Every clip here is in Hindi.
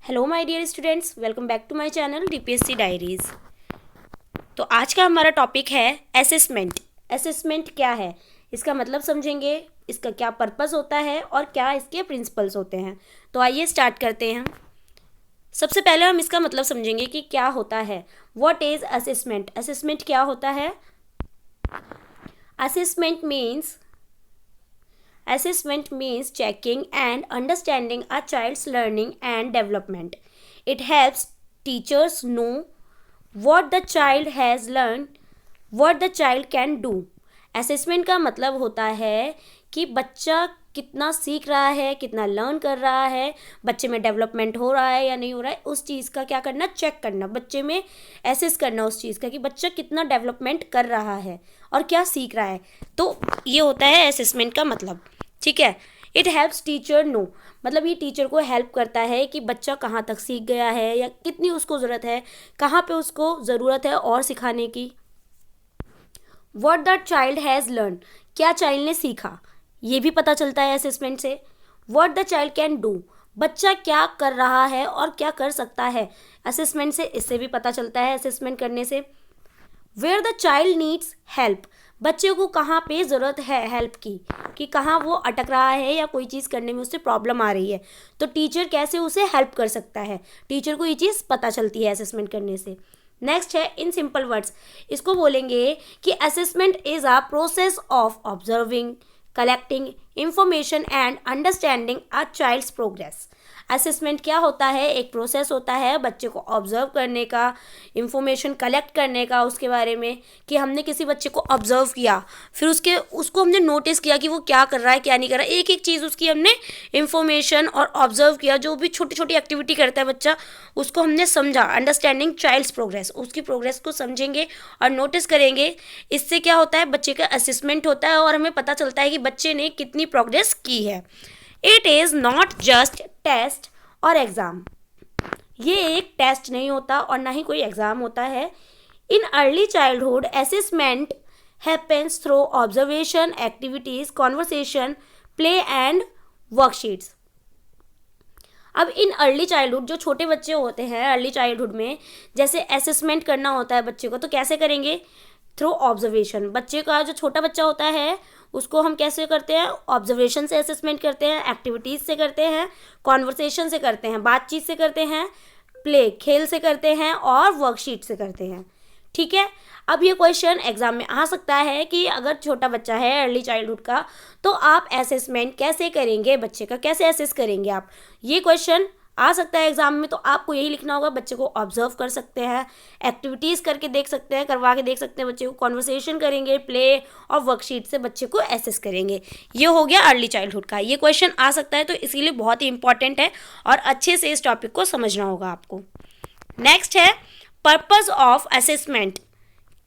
Hello my dear students, welcome back to my channel DPSC diaries. तो आज का हमारा टॉपिक है असेसमेंट। असेसमेंट क्या है, इसका मतलब समझेंगे, इसका क्या पर्पस होता है और क्या इसके प्रिंसिपल्स होते हैं। तो आइए स्टार्ट करते हैं। सबसे पहले हम इसका मतलब समझेंगे कि क्या होता है। What is assessment? असेसमेंट क्या होता है? Assessment means Assessment means checking and understanding a child's learning and development. It helps teachers know what the child has learned, what the child can do. Assessment का मतलब होता है कि बच्चा कितना सीख रहा है, कितना लर्न कर रहा है, बच्चे में डेवलपमेंट हो रहा है या नहीं हो रहा है, उस चीज़ का क्या करना, चेक करना, बच्चे में एसेस करना उस चीज़ का कि बच्चा कितना डेवलपमेंट कर रहा है और क्या सीख रहा है। तो ये होता है असेसमेंट का मतलब। ठीक है। इट हेल्प्स टीचर नो, मतलब ये टीचर को हेल्प करता है कि बच्चा कहाँ तक सीख गया है या कितनी उसको ज़रूरत है, कहाँ पे उसको ज़रूरत है और सिखाने की। What the child has learn, क्या चाइल्ड ने सीखा, ये भी पता चलता है असेसमेंट से। What the child can do, बच्चा क्या कर रहा है और क्या कर सकता है, असेसमेंट से इससे भी पता चलता है असेसमेंट करने से। Where the child needs help, बच्चे को कहाँ पे ज़रूरत है हेल्प की, कि कहाँ वो अटक रहा है या कोई चीज़ करने में उससे प्रॉब्लम आ रही है, तो टीचर कैसे उसे हेल्प कर सकता है, टीचर को ये चीज़ पता चलती है असेसमेंट करने से। नेक्स्ट है इन सिंपल वर्ड्स, इसको बोलेंगे कि assessment is a process of observing, collecting information and understanding a child's progress. Assessment क्या होता है, एक प्रोसेस होता है बच्चे को ऑब्जर्व करने का, इंफॉर्मेशन कलेक्ट करने का उसके बारे में, कि हमने किसी बच्चे को ऑब्जर्व किया, फिर उसको हमने नोटिस किया कि वो क्या कर रहा है क्या नहीं कर रहा है, एक एक चीज़ उसकी हमने इंफॉर्मेशन और ऑब्जर्व किया, जो भी छोटी छोटी एक्टिविटी करता है बच्चा उसको हमने समझा। अंडरस्टैंडिंग चाइल्ड्स प्रोग्रेस, उसकी प्रोग्रेस को समझेंगे और नोटिस करेंगे। इससे क्या होता है, बच्चे का असेसमेंट होता है और हमें पता चलता है कि बच्चे ने कितनी प्रोग्रेस की है। It is not just test और एग्ज़ाम, ये एक टेस्ट नहीं होता और ना ही कोई एग्ज़ाम होता है। In early childhood assessment happens through observation, activities, conversation, play and worksheets. अब इन अर्ली चाइल्डहुड, जो छोटे बच्चे होते हैं अर्ली चाइल्डहुड में, जैसे असेसमेंट करना होता है बच्चे को, तो कैसे करेंगे, थ्रू ऑब्जर्वेशन। बच्चे का जो छोटा बच्चा होता है उसको हम कैसे करते हैं, ऑब्जर्वेशन से असेसमेंट करते हैं, एक्टिविटीज़ से करते हैं, कॉन्वर्सेशन से करते हैं, बातचीत से करते हैं, प्ले खेल से करते हैं और वर्कशीट से करते हैं। ठीक है। अब ये क्वेश्चन एग्जाम में आ सकता है कि अगर छोटा बच्चा है अर्ली चाइल्डहुड का, तो आप असेसमेंट कैसे करेंगे, बच्चे का कैसे असेस करेंगे आप, ये क्वेश्चन आ सकता है एग्जाम में। तो आपको यही लिखना होगा, बच्चे को ऑब्जर्व कर सकते हैं, एक्टिविटीज़ करके देख सकते हैं, करवा के देख सकते हैं बच्चे को, कॉन्वर्सेशन करेंगे, प्ले और वर्कशीट से बच्चे को एसेस करेंगे। ये हो गया अर्ली चाइल्डहुड का। ये क्वेश्चन आ सकता है तो इसीलिए बहुत ही इंपॉर्टेंट है और अच्छे से इस टॉपिक को समझना होगा आपको। नेक्स्ट है पर्पस ऑफ असेसमेंट।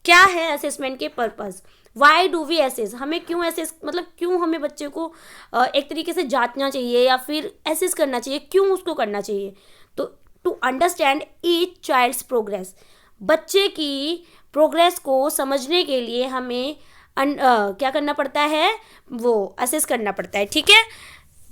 क्या है असेसमेंट के purpose? Why do we assess, हमें क्यों एसेस, मतलब क्यों हमें बच्चे को एक तरीके से जांचना चाहिए या फिर एसेस करना चाहिए, क्यों उसको करना चाहिए? तो to understand each child's progress, बच्चे की प्रोग्रेस को समझने के लिए हमें क्या करना पड़ता है, वो असेस करना पड़ता है। ठीक है।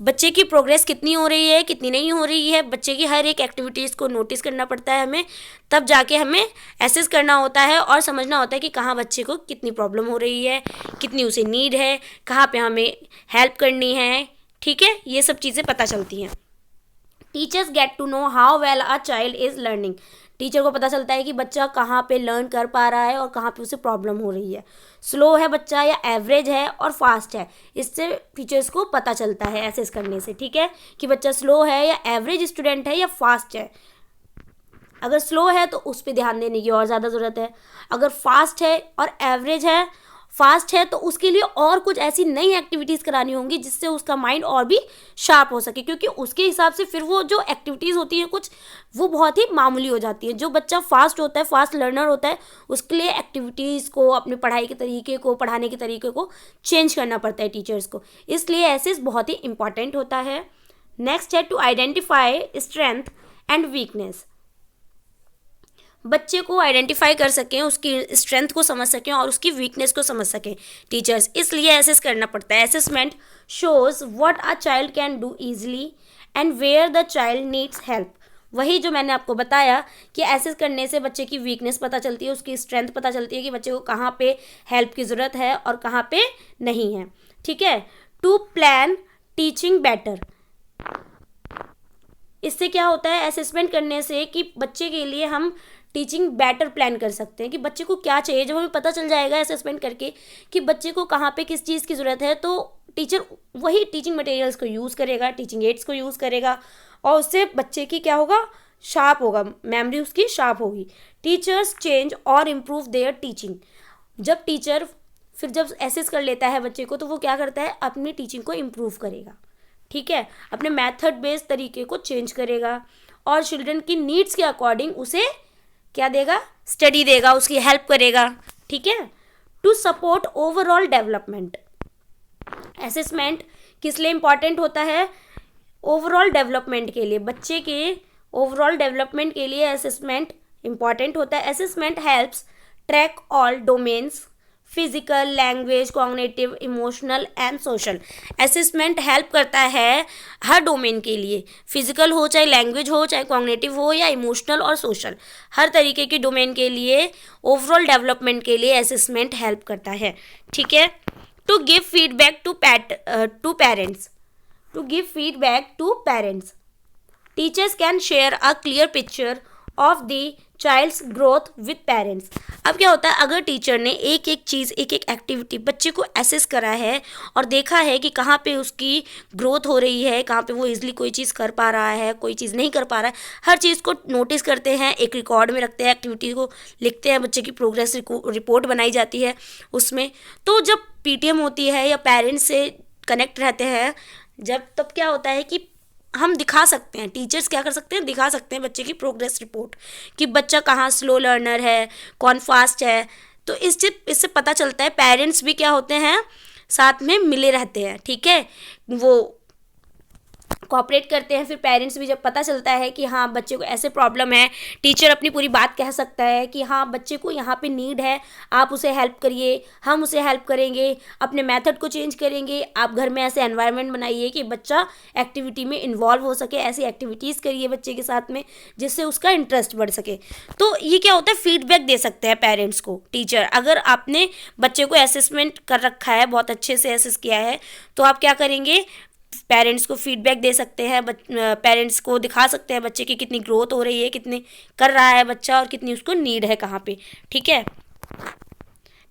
बच्चे की प्रोग्रेस कितनी हो रही है, कितनी नहीं हो रही है, बच्चे की हर एक एक्टिविटीज़ को नोटिस करना पड़ता है हमें, तब जाके हमें एसेस करना होता है और समझना होता है कि कहाँ बच्चे को कितनी प्रॉब्लम हो रही है, कितनी उसे नीड है, कहाँ पे हमें हेल्प करनी है। ठीक है, ये सब चीज़ें पता चलती हैं। Teachers get to know how well a child is learning, teacher को पता चलता है कि बच्चा कहाँ पे लर्न कर पा रहा है और कहाँ पे उसे प्रॉब्लम हो रही है, स्लो है बच्चा या एवरेज है और फास्ट है, इससे टीचर्स को पता चलता है एसेस करने से। ठीक है, कि बच्चा स्लो है या एवरेज स्टूडेंट है या फास्ट है। अगर स्लो है तो उस पर ध्यान देने की और ज़्यादा ज़रूरत है, अगर फास्ट है और एवरेज है, फास्ट है तो उसके लिए और कुछ ऐसी नई एक्टिविटीज़ करानी होंगी जिससे उसका माइंड और भी शार्प हो सके, क्योंकि उसके हिसाब से फिर वो जो एक्टिविटीज़ होती हैं कुछ, वो बहुत ही मामूली हो जाती है। जो बच्चा फास्ट होता है, फास्ट लर्नर होता है, उसके लिए एक्टिविटीज़ को, अपनी पढ़ाई के तरीके को, पढ़ाने के तरीके को चेंज करना पड़ता है टीचर्स को, इसलिए ऐसे बहुत ही इंपॉर्टेंट होता है। नेक्स्ट है to identify strength and weakness, बच्चे को आइडेंटिफाई कर सकें, उसकी स्ट्रेंथ को समझ सकें और उसकी वीकनेस को समझ सकें टीचर्स, इसलिए एसेस करना पड़ता है। Assessment shows what a child can do easily and where the child needs help, वही जो मैंने आपको बताया कि एसेस करने से बच्चे की वीकनेस पता चलती है, उसकी स्ट्रेंथ पता चलती है कि बच्चे को कहाँ पे हेल्प की ज़रूरत है और कहाँ पे नहीं है। ठीक है। टू प्लान टीचिंग बेटर, इससे क्या होता है असेसमेंट करने से कि बच्चे के लिए हम टीचिंग बेटर प्लान कर सकते हैं कि बच्चे को क्या चाहिए। जब हमें पता चल जाएगा असेसमेंट करके कि बच्चे को कहाँ पे किस चीज़ की ज़रूरत है, तो टीचर वही टीचिंग मटेरियल्स को यूज़ करेगा, टीचिंग एड्स को यूज़ करेगा और उससे बच्चे की क्या होगा, शार्प होगा, मेमोरी उसकी शार्प होगी। टीचर्स चेंज और इम्प्रूव देयर टीचिंग, जब टीचर फिर जब एसेस कर लेता है बच्चे को तो वो क्या करता है, अपनी टीचिंग को इम्प्रूव करेगा। ठीक है, अपने मेथड बेस्ड तरीके को चेंज करेगा और चिल्ड्रन की नीड्स के अकॉर्डिंग उसे क्या देगा, स्टडी देगा, उसकी हेल्प करेगा। ठीक है। To support overall development, assessment किस लिए इम्पॉर्टेंट होता है, ओवरऑल डेवलपमेंट के लिए, बच्चे के ओवरऑल डेवलपमेंट के लिए असेसमेंट इम्पॉर्टेंट होता है। Assessment helps track all domains, physical, language, cognitive, emotional and social. Assessment help करता है हर डोमेन के लिए, फिजिकल हो चाहे लैंग्वेज हो चाहे कॉग्निटिव हो या इमोशनल और सोशल, हर तरीके के डोमेन के लिए ओवरऑल डेवलपमेंट के लिए असेसमेंट हेल्प करता है। ठीक है। To give feedback to parents, to give feedback to parents, teachers can share a clear picture of the child's growth with parents. अब क्या होता है, अगर टीचर ने एक एक चीज़, एक एक एक्टिविटी बच्चे को एसेस करा है और देखा है कि कहाँ पे उसकी ग्रोथ हो रही है, कहाँ पे वो इजीली कोई चीज़ कर पा रहा है, कोई चीज़ नहीं कर पा रहा है, हर चीज़ को नोटिस करते हैं, एक रिकॉर्ड में रखते हैं, एक्टिविटी को लिखते हैं, बच्चे की प्रोग्रेस रिपोर्ट बनाई जाती है उसमें। तो जब पीटीएम होती है या पेरेंट्स से कनेक्ट रहते हैं जब, तब क्या होता है कि हम दिखा सकते हैं, टीचर्स क्या कर सकते हैं, दिखा सकते हैं बच्चे की प्रोग्रेस रिपोर्ट कि बच्चा कहाँ स्लो लर्नर है, कौन फास्ट है। तो इससे पता चलता है, पेरेंट्स भी क्या होते हैं, साथ में मिले रहते हैं। ठीक है, वो कोऑपरेट करते हैं। फिर पेरेंट्स भी जब पता चलता है कि हाँ बच्चे को ऐसे प्रॉब्लम है, टीचर अपनी पूरी बात कह सकता है कि हाँ बच्चे को यहाँ पे नीड है, आप उसे हेल्प करिए, हम उसे हेल्प करेंगे, अपने मेथड को चेंज करेंगे, आप घर में ऐसे एनवायरनमेंट बनाइए कि बच्चा एक्टिविटी में इन्वॉल्व हो सके, ऐसी एक्टिविटीज़ करिए बच्चे के साथ में जिससे उसका इंटरेस्ट बढ़ सके। तो ये क्या होता है, फीडबैक दे सकते हैं पेरेंट्स को टीचर। अगर आपने बच्चे को असेसमेंट कर रखा है, बहुत अच्छे से असेस किया है, तो आप क्या करेंगे, पेरेंट्स को फीडबैक दे सकते हैं, पेरेंट्स को दिखा सकते हैं बच्चे की कितनी ग्रोथ हो रही है, कितनी कर रहा है बच्चा और कितनी उसको नीड है कहाँ पे। ठीक है।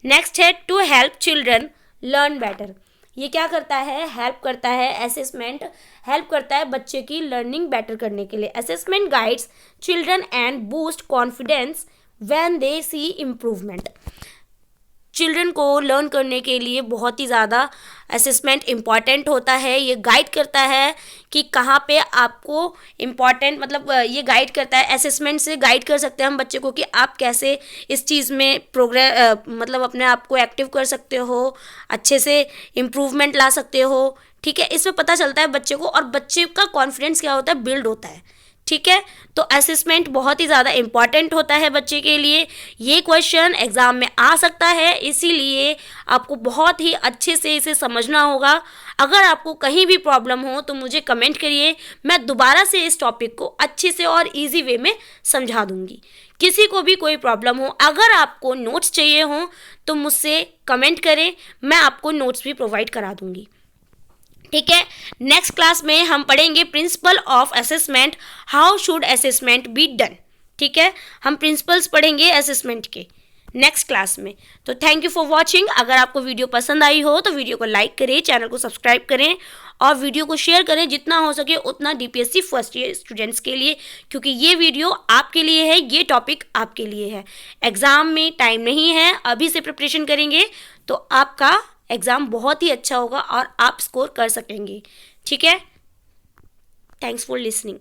नेक्स्ट है to help children learn better, ये क्या करता है, हेल्प करता है, असेसमेंट हेल्प करता है बच्चे की लर्निंग बेटर करने के लिए। Assessment guides children and boost confidence when they see improvement, children को लर्न करने के लिए बहुत ही ज़्यादा असेसमेंट इम्पॉर्टेंट होता है। ये गाइड करता है कि कहाँ पे आपको इम्पॉर्टेंट, मतलब ये गाइड करता है, असेसमेंट से गाइड कर सकते हैं हम बच्चे को कि आप कैसे इस चीज़ में मतलब अपने आप को एक्टिव कर सकते हो, अच्छे से इम्प्रूवमेंट ला सकते हो। ठीक है, इसमें पता चलता है बच्चे को और बच्चे का कॉन्फिडेंस क्या होता है, बिल्ड होता है। ठीक है, तो असेसमेंट बहुत ही ज़्यादा इम्पॉर्टेंट होता है बच्चे के लिए। ये क्वेश्चन एग्ज़ाम में आ सकता है, इसीलिए आपको बहुत ही अच्छे से इसे समझना होगा। अगर आपको कहीं भी प्रॉब्लम हो तो मुझे कमेंट करिए, मैं दोबारा से इस टॉपिक को अच्छे से और इजी वे में समझा दूंगी। किसी को भी कोई प्रॉब्लम हो, अगर आपको नोट्स चाहिए हो तो मुझसे कमेंट करें, मैं आपको नोट्स भी प्रोवाइड करा दूंगी। ठीक है, नेक्स्ट क्लास में हम पढ़ेंगे principle of assessment, how should assessment be done. ठीक है, हम प्रिंसिपल्स पढ़ेंगे असेसमेंट के नेक्स्ट क्लास में। तो थैंक यू फॉर वॉचिंग। अगर आपको वीडियो पसंद आई हो तो वीडियो को लाइक करें, चैनल को सब्सक्राइब करें और वीडियो को शेयर करें जितना हो सके उतना डीपीएससी फर्स्ट ईयर स्टूडेंट्स के लिए, क्योंकि ये वीडियो आपके लिए है, ये टॉपिक आपके लिए है। एग्ज़ाम में टाइम नहीं है, अभी से प्रिपरेशन करेंगे तो आपका एग्ज़ाम बहुत ही अच्छा होगा और आप स्कोर कर सकेंगे। ठीक है, थैंक्स फॉर लिसनिंग।